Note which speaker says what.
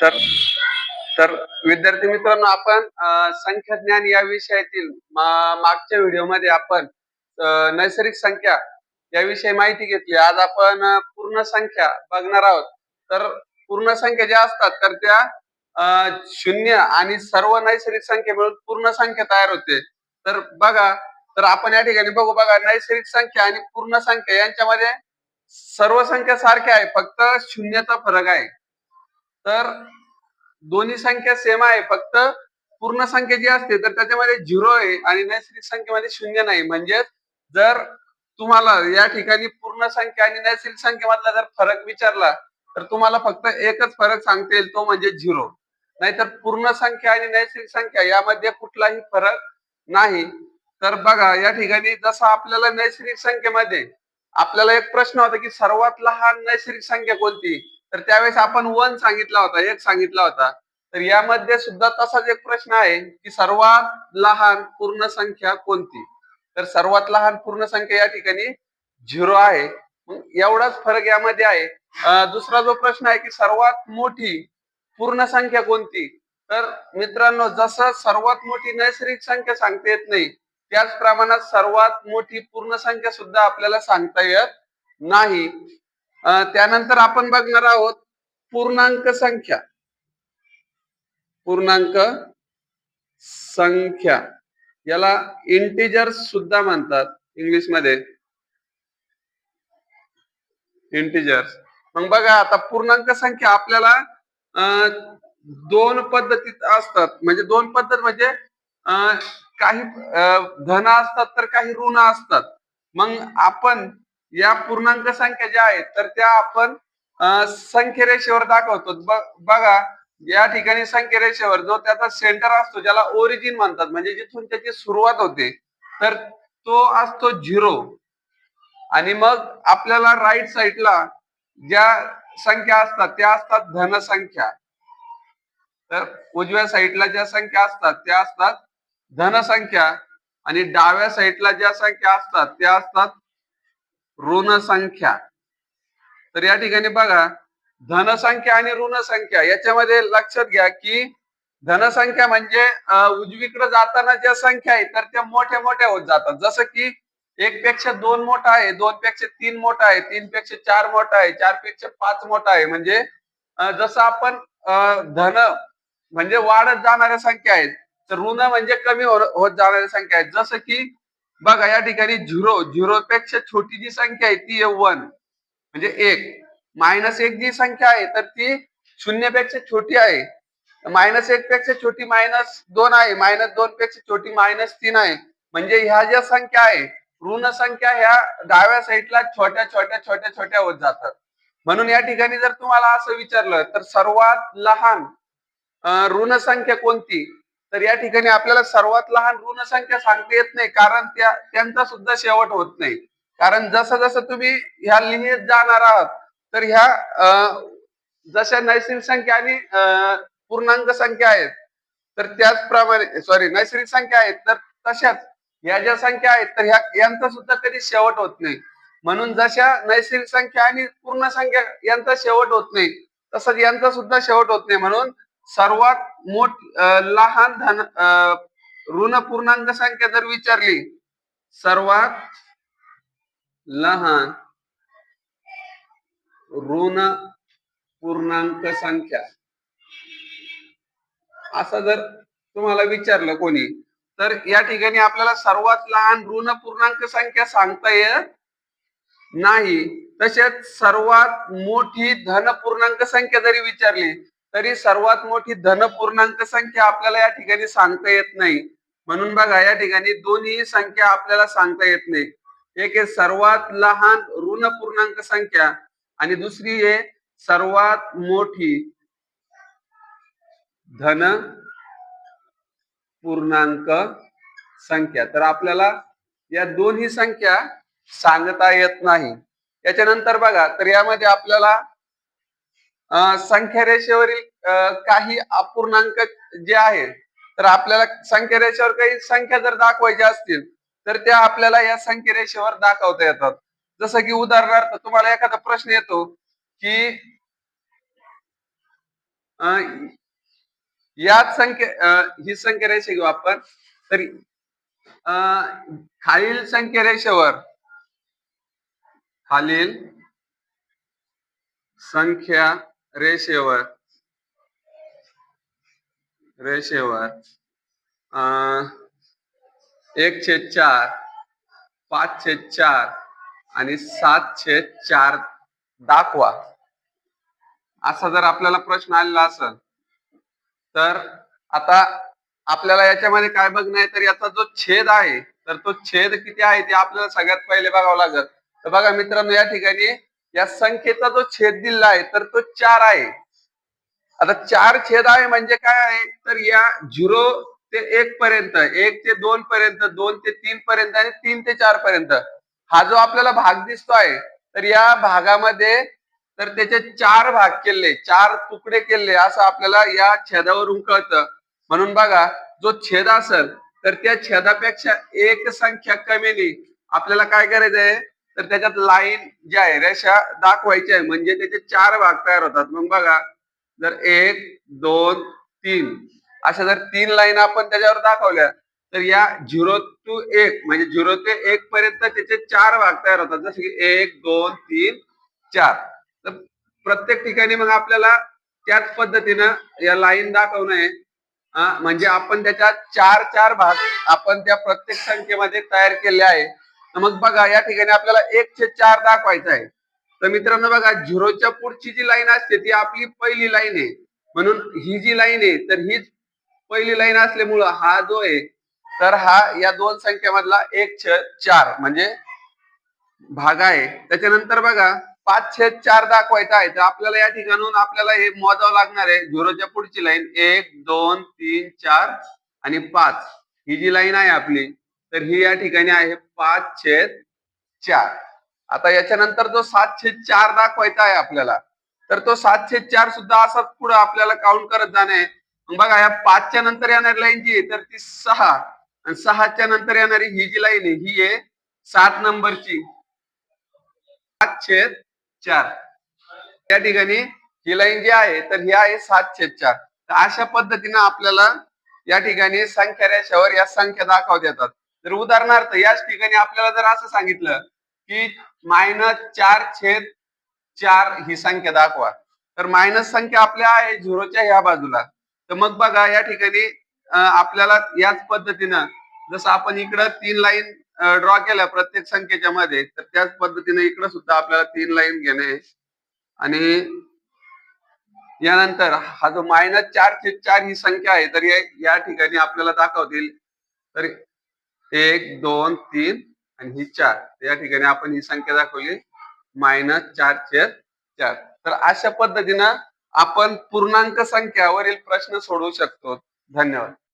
Speaker 1: तर तर विद्यार्थी मित्रांनो, आपण संख्याज्ञान या विषयातील मागच्या व्हिडिओमध्ये आपण नैसर्गिक संख्या याविषयी माहिती घेतली. आज आपण पूर्ण संख्या बघणार आहोत. तर पूर्ण संख्या ज्या असतात तर त्या शून्य आणि सर्व नैसर्गिक संख्या मिळून पूर्ण संख्या तयार होते. तर बघा, तर आपण या ठिकाणी बघू. बघा, नैसर्गिक संख्या आणि पूर्ण संख्या यांच्यामध्ये सर्व संख्या सारख्या आहे, फक्त शून्याचा फरक आहे. तर दोन्ही संख्या सेम आहे, फक्त पूर्ण संख्या जी असते तर त्याच्यामध्ये 0 आहे आणि नैसर्गिक संख्येमध्ये 0 नाही. म्हणजे जर तुम्हाला या ठिकाणी पूर्ण संख्या आणि नैसर्गिक संख्येमधला जर फरक विचारला तर तुम्हाला फक्त एकच फरक सांगता येईल, तो म्हणजे 0. नाहीतर पूर्ण संख्या आणि नैसर्गिक संख्या यामध्ये कुठलाही फरक नाही. तर बघा, या ठिकाणी जसं आपल्याला नैसर्गिक संख्येमध्ये आपल्याला एक प्रश्न होता की सर्वात लहान नैसर्गिक संख्या कोणती, तर त्यावेळेस आपण 1 सांगितला होता, 1 सांगितला होता. तर यामध्ये सुद्धा तसाच एक प्रश्न आहे की सर्वात लहान पूर्ण संख्या कोणती. तर सर्वात लहान पूर्ण संख्या या ठिकाणी 0 आहे. एवढाच फरक यामध्ये आहे. दुसरा जो प्रश्न आहे की सर्वात मोठी पूर्ण संख्या कोणती. तर मित्रांनो, जसं सर्वात मोठी नैसर्गिक संख्या सांगता येत नाही, त्याच प्रमाणात सर्वात मोठी पूर्ण संख्या सुद्धा आपल्याला सांगता येत नाही. त्यानंतर आपण बघणार आहोत पूर्णांक संख्या. पूर्णांक संख्या याला इंटिजर्स सुद्धा म्हणतात इंग्लिश मध्ये, इंटिजर्स. मग बघा, आता पूर्णांक संख्या आपल्याला दोन पद्धतीत असतात. म्हणजे दोन पद्धत म्हणजे काही धन असतात तर काही ऋण असतात. मग आपण या पूर्णांक संख्या ज्या आहेत तर त्या आपण संख्या रेषेवर दाखवतो. बघा, या ठिकाणी संख्या रेषेवर जो त्याचा सेंटर असतो, ज्याला ओरिजिन म्हणतात, म्हणजे जिथून त्याची सुरुवात होते, तर तो असतो 0. आणि मग आपल्याला राईट साईडला ज्या संख्या असतात त्या असतात धनसंख्या. तर उजव्या साईडला ज्या संख्या असतात त्या असतात धनसंख्या आणि डाव्या साईडला ज्या संख्या असतात त्या असतात ऋण संख्या. तर या ठिकाणी बघा, धनसंख्या आणि ऋण संख्या याच्यामध्ये लक्षात घ्या की धनसंख्या म्हणजे उजवीकडे जाताना ज्या संख्या आहेत तर त्या मोठ्या मोठ्या होत जातात. जसं की 1 पेक्षा 2 मोठा आहे, 2 पेक्षा 3 मोठा आहे, 3 पेक्षा 4 मोठा आहे, 4 पेक्षा 5 मोठा आहे. म्हणजे जसं आपण धन म्हणजे वाढत जाणाऱ्या संख्या आहेत, तर ऋण म्हणजे कमी होत जाणाऱ्या संख्या आहेत. जसं की बघा, या ठिकाणी 0 पेक्षा छोटी जी संख्या आहे ती 1 म्हणजे 1. -1 जी संख्या आहे तर ती 0 पेक्षा छोटी आहे. -1 पेक्षा छोटी -2 आहे, -2 पेक्षा छोटी -3 आहे. म्हणजे ह्या ज्या संख्या आहे ऋण संख्या ह्या डाव्या साईडला छोट्या छोट्या छोट्या छोट्या होत जातात. म्हणून या ठिकाणी जर तुम्हाला असं विचारलं तर सर्वात लहान ऋण संख्या कोणती, तर या ठिकाणी आपल्याला सर्वात लहान ऋण संख्या सांगता येत नाही, कारण त्यांचा सुद्धा शेवट होत नाही. कारण जसं जसं तुम्ही ह्या लिहित जाणार आहात तर ह्या जशा नैसर्गिक संख्या आणि पूर्णांक संख्या आहेत तर त्याचप्रमाणे नैसर्गिक संख्या आहेत तर तशाच ह्या ज्या संख्या आहेत तर यांचा सुद्धा कधी शेवट होत नाही. म्हणून जशा नैसर्गिक संख्या आणि पूर्ण संख्या यांचा शेवट होत नाही, तसंच यांचा सुद्धा शेवट होत नाही. म्हणून सर्वात लहान ऋण पूर्णांक संख्या जर विचारली, सर्वात लहान ऋण पूर्णांक संख्या असं जर तुम्हाला विचारलं कोणी, तर या ठिकाणी आपल्याला सर्वात लहान ऋण पूर्णांक संख्या सांगता येत नाही. तसेच सर्वात मोठी धन पूर्णांक संख्या जरी विचारली तरी सर्वात मोठी धन पूर्णांक संख्या आपल्याला या ठिकाणी सांगता येत नाही. म्हणून बघा, या ठिकाणी दोन्ही संख्या आपल्याला सांगता येत नाही. एक आहे सर्वात लहान ऋण पूर्णांक संख्या आणि दुसरी आहे सर्वात मोठी धन पूर्णांक संख्या. तर आपल्याला या दोन्ही संख्या सांगता येत नाही. याच्यानंतर बघा, तर यामध्ये आपल्याला संख्या रेषेवरील काही अपूर्णांक जे आहे, तर आपल्याला संख्या रेषेवर काही संख्या जर दाखवायच्या असतील तर त्या आपल्याला या संख्या रेषेवर दाखवता येतात. जसं की उदाहरणार्थ तुम्हाला एखादा प्रश्न येतो की याच ही संख्या रेषा घेऊ आपण. तरी खालील संख्या रेषेवर खालील संख्या रेषेवर रेषेवर 1/4, 5/4 आणि 7/4 दाखवा. असा जर आपल्याला प्रश्न आलेला असेल तर आता आपल्याला याच्यामध्ये काय बघणं आहे, तर याचा जो छेद आहे तर तो छेद किती आहे ते आपल्याला सगळ्यात पहिले बघावं लागेल. तर बघा मित्रांनो, या ठिकाणी या संख्येचा जो छेद दिला आहे तर तो 4 आहे. आता 4 छेद आहे म्हणजे काय आहे, तर या 0 ते 1 पर्यंत, 1 ते 2 पर्यंत, 2 ते 3 पर्यंत आणि 3 ते 4 पर्यंत हा जो आपल्याला भाग दिसतोय, तर या भागामध्ये तर त्याचे 4 भाग केले, 4 तुकडे केले असं आपल्याला या छेदावरून कळतं. म्हणून बघा, जो छेद असेल तर त्या छेदापेक्षा एक संख्या कमीने आपल्याला काय करायचंय, तर त्याच्यात लाईन जी आहे, रेषा दाखवायची आहे, म्हणजे त्याचे 4 भाग तयार होतात. मग बघा, जर 1, 2, 3 अशा जर 3 लाईन आपण त्याच्यावर दाखवल्या तर या 0 टू 1 म्हणजे 0 ते 1 पर्यंत त्याचे 4 भाग तयार होतात, जसे की 1, 2, 3, 4. तर प्रत्येक ठिकाणी मग आपल्याला त्याच पद्धतीनं या लाईन दाखवणं आहे. म्हणजे आपण त्याच्यात 4 भाग आपण त्या प्रत्येक संख्येमध्ये तयार केले आहे. तर मग बघा, या ठिकाणी आपल्याला 1/4 दाखवायचं आहे. तर मित्रांनो बघा, 0च्या पुढची जी लाईन असते ती आपली पहिली लाईन आहे. म्हणून ही जी लाईन आहे तर हीच पहिली लाईन असल्यामुळं हा जो आहे तर हा या दोन संख्येमधला 1/4 म्हणजे भाग आहे. त्याच्यानंतर बघा, 5/4 दाखवायचा आहे तर आपल्याला या ठिकाणून आपल्याला हे मोजावं लागणार आहे. 0च्या पुढची लाईन 1, 2, 3, 4 आणि 5 ही जी लाईन आहे आपली, तर ही या ठिकाणी आहे 5/4. आता याच्यानंतर जो 7/4 दाखवायचा आहे आपल्याला, तर तो 7/4 सुद्धा असाच पुढे आपल्याला काउंट करत जाणे आहे. मग बघा, या 5च्या नंतर येणारी लाईन जी आहे तर ती 6 आणि 6च्या नंतर येणारी ही जी लाईन आहे ही आहे 7 नंबरची 7/4. त्या ठिकाणी ही लाईन जी आहे तर ही आहे 7/4. तर अशा पद्धतीने आपल्याला या ठिकाणी संख्या रेषेवर या संख्या दाखवता येतात. तर उदाहरणार्थ याच ठिकाणी आपल्याला जर असं सांगितलं की -4/4 ही संख्या दाखवा, तर मायनस संख्या आपल्या आहे 0च्या ह्या बाजूला. तर मग बघा, या ठिकाणी आपल्याला याच पद्धतीनं जसं आपण इकडं 3 लाईन ड्रॉ केल्या प्रत्येक संख्येच्या मध्ये, तर त्याच पद्धतीने इकडे सुद्धा आपल्याला 3 लाईन घेणे आणि यानंतर हा जो -4/4 ही संख्या आहे तर या ठिकाणी आपल्याला दाखवतील तर 1, 2, 3 आणि ही 4. या ठिकाणी आपण ही संख्या दाखवली -4/4. तर अशा पद्धतीनं आपण पूर्णांक संख्यावरील प्रश्न सोडवू शकतो. धन्यवाद.